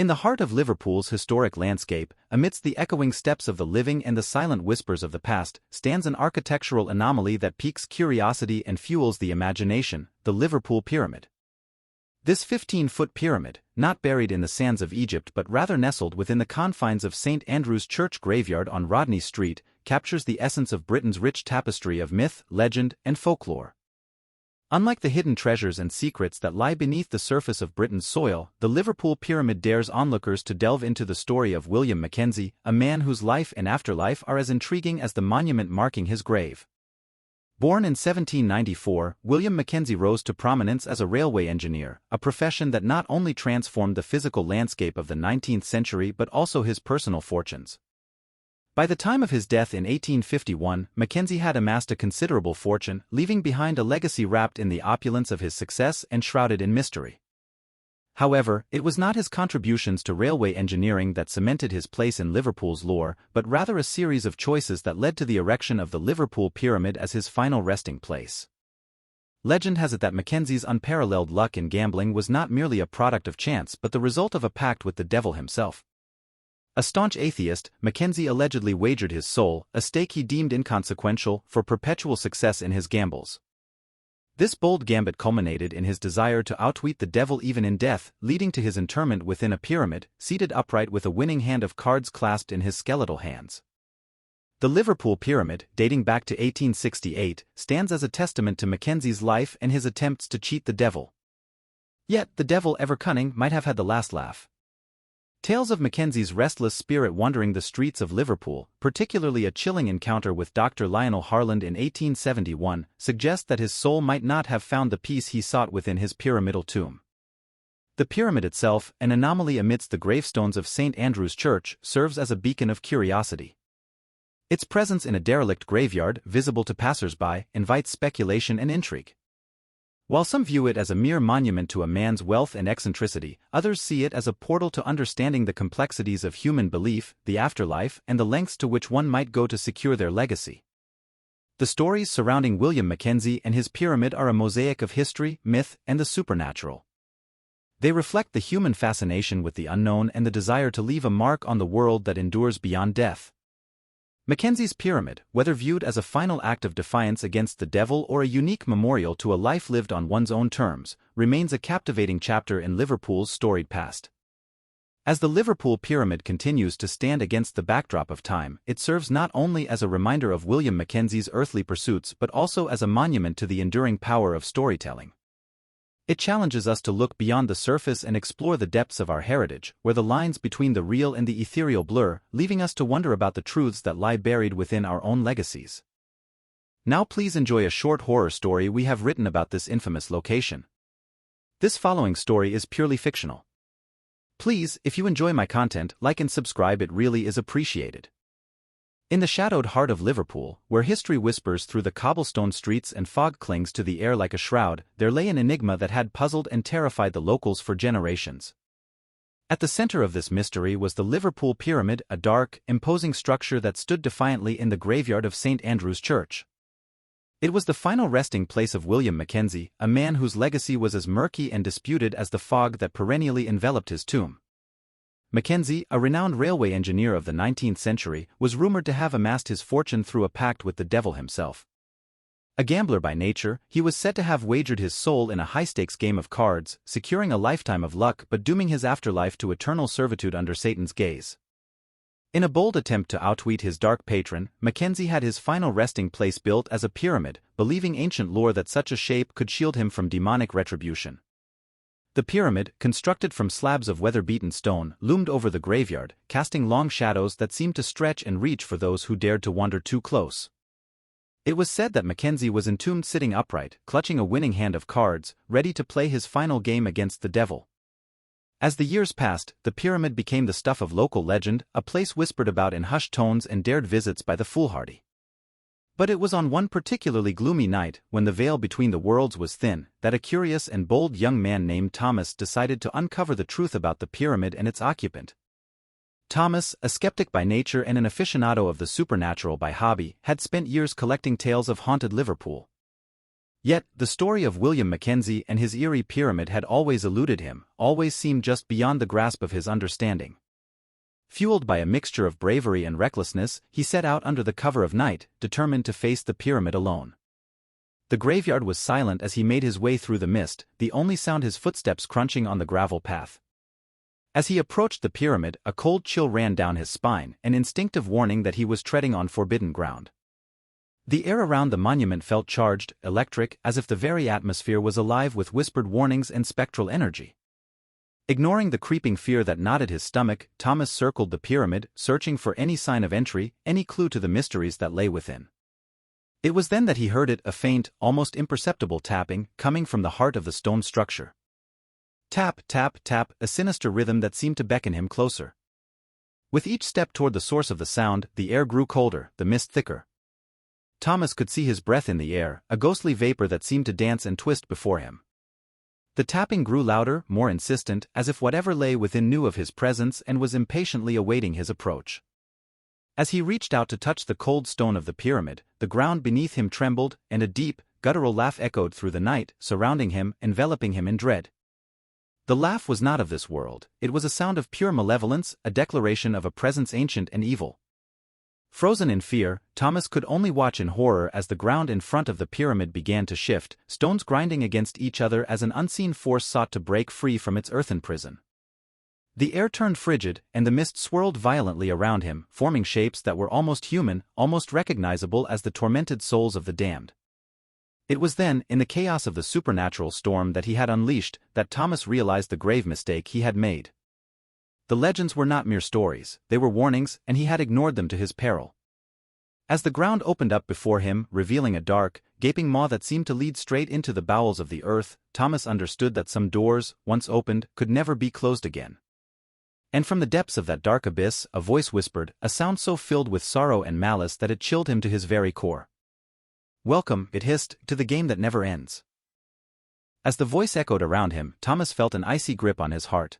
In the heart of Liverpool's historic landscape, amidst the echoing steps of the living and the silent whispers of the past, stands an architectural anomaly that piques curiosity and fuels the imagination, the Liverpool Pyramid. This 15-foot pyramid, not buried in the sands of Egypt but rather nestled within the confines of St. Andrew's Church graveyard on Rodney Street, captures the essence of Britain's rich tapestry of myth, legend, and folklore. Unlike the hidden treasures and secrets that lie beneath the surface of Britain's soil, the Liverpool Pyramid dares onlookers to delve into the story of William McKenzie, a man whose life and afterlife are as intriguing as the monument marking his grave. Born in 1794, William McKenzie rose to prominence as a railway engineer, a profession that not only transformed the physical landscape of the 19th century but also his personal fortunes. By the time of his death in 1851, Mackenzie had amassed a considerable fortune, leaving behind a legacy wrapped in the opulence of his success and shrouded in mystery. However, it was not his contributions to railway engineering that cemented his place in Liverpool's lore, but rather a series of choices that led to the erection of the Liverpool Pyramid as his final resting place. Legend has it that Mackenzie's unparalleled luck in gambling was not merely a product of chance but the result of a pact with the devil himself. A staunch atheist, Mackenzie allegedly wagered his soul, a stake he deemed inconsequential, for perpetual success in his gambles. This bold gambit culminated in his desire to outwit the devil even in death, leading to his interment within a pyramid, seated upright with a winning hand of cards clasped in his skeletal hands. The Liverpool Pyramid, dating back to 1868, stands as a testament to Mackenzie's life and his attempts to cheat the devil. Yet, the devil, ever cunning, might have had the last laugh. Tales of Mackenzie's restless spirit wandering the streets of Liverpool, particularly a chilling encounter with Dr. Lionel Harland in 1871, suggest that his soul might not have found the peace he sought within his pyramidal tomb. The pyramid itself, an anomaly amidst the gravestones of St. Andrew's Church, serves as a beacon of curiosity. Its presence in a derelict graveyard, visible to passers-by, invites speculation and intrigue. While some view it as a mere monument to a man's wealth and eccentricity, others see it as a portal to understanding the complexities of human belief, the afterlife, and the lengths to which one might go to secure their legacy. The stories surrounding William McKenzie and his pyramid are a mosaic of history, myth, and the supernatural. They reflect the human fascination with the unknown and the desire to leave a mark on the world that endures beyond death. Mackenzie's pyramid, whether viewed as a final act of defiance against the devil or a unique memorial to a life lived on one's own terms, remains a captivating chapter in Liverpool's storied past. As the Liverpool Pyramid continues to stand against the backdrop of time, it serves not only as a reminder of William Mackenzie's earthly pursuits but also as a monument to the enduring power of storytelling. It challenges us to look beyond the surface and explore the depths of our heritage, where the lines between the real and the ethereal blur, leaving us to wonder about the truths that lie buried within our own legacies. Now please enjoy a short horror story we have written about this infamous location. This following story is purely fictional. Please, if you enjoy my content, like and subscribe, it really is appreciated. In the shadowed heart of Liverpool, where history whispers through the cobblestone streets and fog clings to the air like a shroud, there lay an enigma that had puzzled and terrified the locals for generations. At the center of this mystery was the Liverpool Pyramid, a dark, imposing structure that stood defiantly in the graveyard of St. Andrew's Church. It was the final resting place of William McKenzie, a man whose legacy was as murky and disputed as the fog that perennially enveloped his tomb. Mackenzie, a renowned railway engineer of the 19th century, was rumored to have amassed his fortune through a pact with the devil himself. A gambler by nature, he was said to have wagered his soul in a high-stakes game of cards, securing a lifetime of luck but dooming his afterlife to eternal servitude under Satan's gaze. In a bold attempt to outwit his dark patron, Mackenzie had his final resting place built as a pyramid, believing ancient lore that such a shape could shield him from demonic retribution. The pyramid, constructed from slabs of weather-beaten stone, loomed over the graveyard, casting long shadows that seemed to stretch and reach for those who dared to wander too close. It was said that Mackenzie was entombed sitting upright, clutching a winning hand of cards, ready to play his final game against the devil. As the years passed, the pyramid became the stuff of local legend, a place whispered about in hushed tones and dared visits by the foolhardy. But it was on one particularly gloomy night, when the veil between the worlds was thin, that a curious and bold young man named Thomas decided to uncover the truth about the pyramid and its occupant. Thomas, a skeptic by nature and an aficionado of the supernatural by hobby, had spent years collecting tales of haunted Liverpool. Yet, the story of William McKenzie and his eerie pyramid had always eluded him, always seemed just beyond the grasp of his understanding. Fueled by a mixture of bravery and recklessness, he set out under the cover of night, determined to face the pyramid alone. The graveyard was silent as he made his way through the mist, the only sound his footsteps crunching on the gravel path. As he approached the pyramid, a cold chill ran down his spine, an instinctive warning that he was treading on forbidden ground. The air around the monument felt charged, electric, as if the very atmosphere was alive with whispered warnings and spectral energy. Ignoring the creeping fear that knotted his stomach, Thomas circled the pyramid, searching for any sign of entry, any clue to the mysteries that lay within. It was then that he heard it, a faint, almost imperceptible tapping, coming from the heart of the stone structure. Tap, tap, tap, a sinister rhythm that seemed to beckon him closer. With each step toward the source of the sound, the air grew colder, the mist thicker. Thomas could see his breath in the air, a ghostly vapor that seemed to dance and twist before him. The tapping grew louder, more insistent, as if whatever lay within knew of his presence and was impatiently awaiting his approach. As he reached out to touch the cold stone of the pyramid, the ground beneath him trembled, and a deep, guttural laugh echoed through the night, surrounding him, enveloping him in dread. The laugh was not of this world, it was a sound of pure malevolence, a declaration of a presence ancient and evil. Frozen in fear, Thomas could only watch in horror as the ground in front of the pyramid began to shift, stones grinding against each other as an unseen force sought to break free from its earthen prison. The air turned frigid, and the mist swirled violently around him, forming shapes that were almost human, almost recognizable as the tormented souls of the damned. It was then, in the chaos of the supernatural storm that he had unleashed, that Thomas realized the grave mistake he had made. The legends were not mere stories, they were warnings, and he had ignored them to his peril. As the ground opened up before him, revealing a dark, gaping maw that seemed to lead straight into the bowels of the earth, Thomas understood that some doors, once opened, could never be closed again. And from the depths of that dark abyss, a voice whispered, a sound so filled with sorrow and malice that it chilled him to his very core. "Welcome," it hissed, "to the game that never ends." As the voice echoed around him, Thomas felt an icy grip on his heart.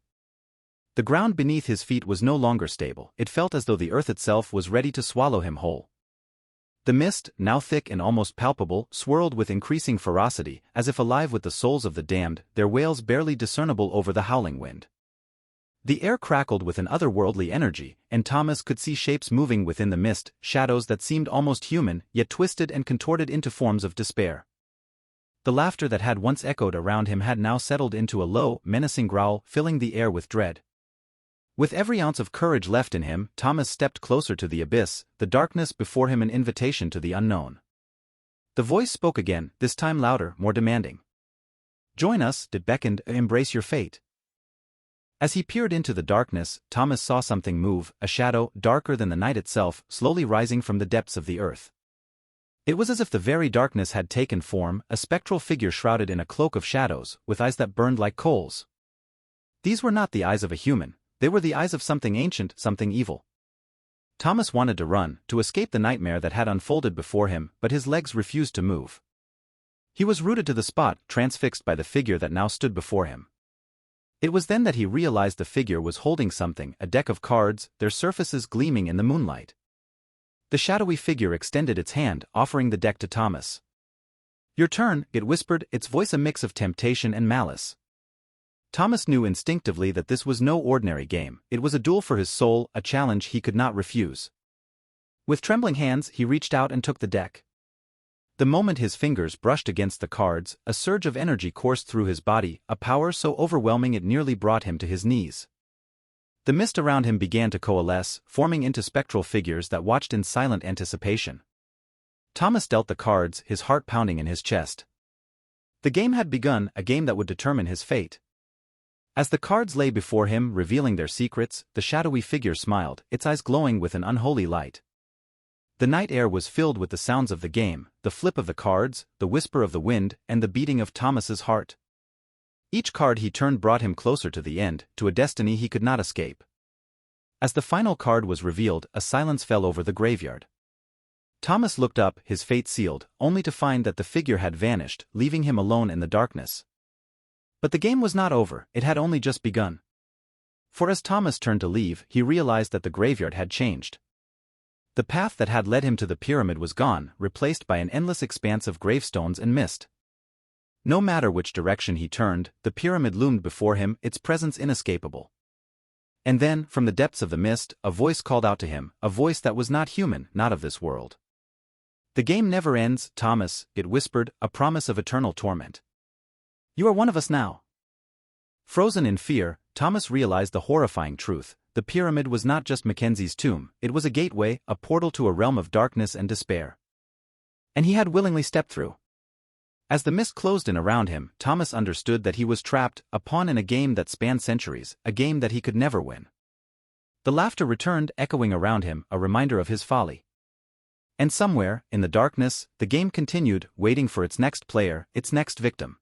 The ground beneath his feet was no longer stable, it felt as though the earth itself was ready to swallow him whole. The mist, now thick and almost palpable, swirled with increasing ferocity, as if alive with the souls of the damned, their wails barely discernible over the howling wind. The air crackled with an otherworldly energy, and Thomas could see shapes moving within the mist, shadows that seemed almost human, yet twisted and contorted into forms of despair. The laughter that had once echoed around him had now settled into a low, menacing growl, filling the air with dread. With every ounce of courage left in him, Thomas stepped closer to the abyss, the darkness before him an invitation to the unknown. The voice spoke again, this time louder, more demanding. "Join us," it beckoned, "embrace your fate." As he peered into the darkness, Thomas saw something move, a shadow, darker than the night itself, slowly rising from the depths of the earth. It was as if the very darkness had taken form, a spectral figure shrouded in a cloak of shadows, with eyes that burned like coals. These were not the eyes of a human. They were the eyes of something ancient, something evil. Thomas wanted to run, to escape the nightmare that had unfolded before him, but his legs refused to move. He was rooted to the spot, transfixed by the figure that now stood before him. It was then that he realized the figure was holding something, a deck of cards, their surfaces gleaming in the moonlight. The shadowy figure extended its hand, offering the deck to Thomas. "Your turn," it whispered, its voice a mix of temptation and malice. Thomas knew instinctively that this was no ordinary game, it was a duel for his soul, a challenge he could not refuse. With trembling hands, he reached out and took the deck. The moment his fingers brushed against the cards, a surge of energy coursed through his body, a power so overwhelming it nearly brought him to his knees. The mist around him began to coalesce, forming into spectral figures that watched in silent anticipation. Thomas dealt the cards, his heart pounding in his chest. The game had begun, a game that would determine his fate. As the cards lay before him, revealing their secrets, the shadowy figure smiled, its eyes glowing with an unholy light. The night air was filled with the sounds of the game, the flip of the cards, the whisper of the wind, and the beating of Thomas's heart. Each card he turned brought him closer to the end, to a destiny he could not escape. As the final card was revealed, a silence fell over the graveyard. Thomas looked up, his fate sealed, only to find that the figure had vanished, leaving him alone in the darkness. But the game was not over, it had only just begun. For as Thomas turned to leave, he realized that the graveyard had changed. The path that had led him to the pyramid was gone, replaced by an endless expanse of gravestones and mist. No matter which direction he turned, the pyramid loomed before him, its presence inescapable. And then, from the depths of the mist, a voice called out to him, a voice that was not human, not of this world. "The game never ends, Thomas," it whispered, a promise of eternal torment. "You are one of us now." Frozen in fear, Thomas realized the horrifying truth. The pyramid was not just Mackenzie's tomb, it was a gateway, a portal to a realm of darkness and despair. And he had willingly stepped through. As the mist closed in around him, Thomas understood that he was trapped, a pawn in a game that spanned centuries, a game that he could never win. The laughter returned, echoing around him, a reminder of his folly. And somewhere, in the darkness, the game continued, waiting for its next player, its next victim.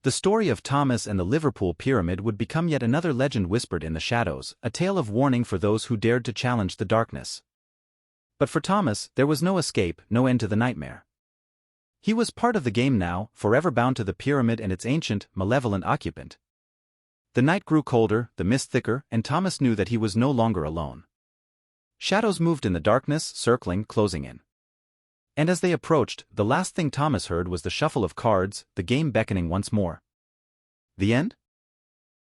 The story of Thomas and the Liverpool Pyramid would become yet another legend whispered in the shadows, a tale of warning for those who dared to challenge the darkness. But for Thomas, there was no escape, no end to the nightmare. He was part of the game now, forever bound to the pyramid and its ancient, malevolent occupant. The night grew colder, the mist thicker, and Thomas knew that he was no longer alone. Shadows moved in the darkness, circling, closing in. And as they approached, the last thing Thomas heard was the shuffle of cards, the game beckoning once more. The end?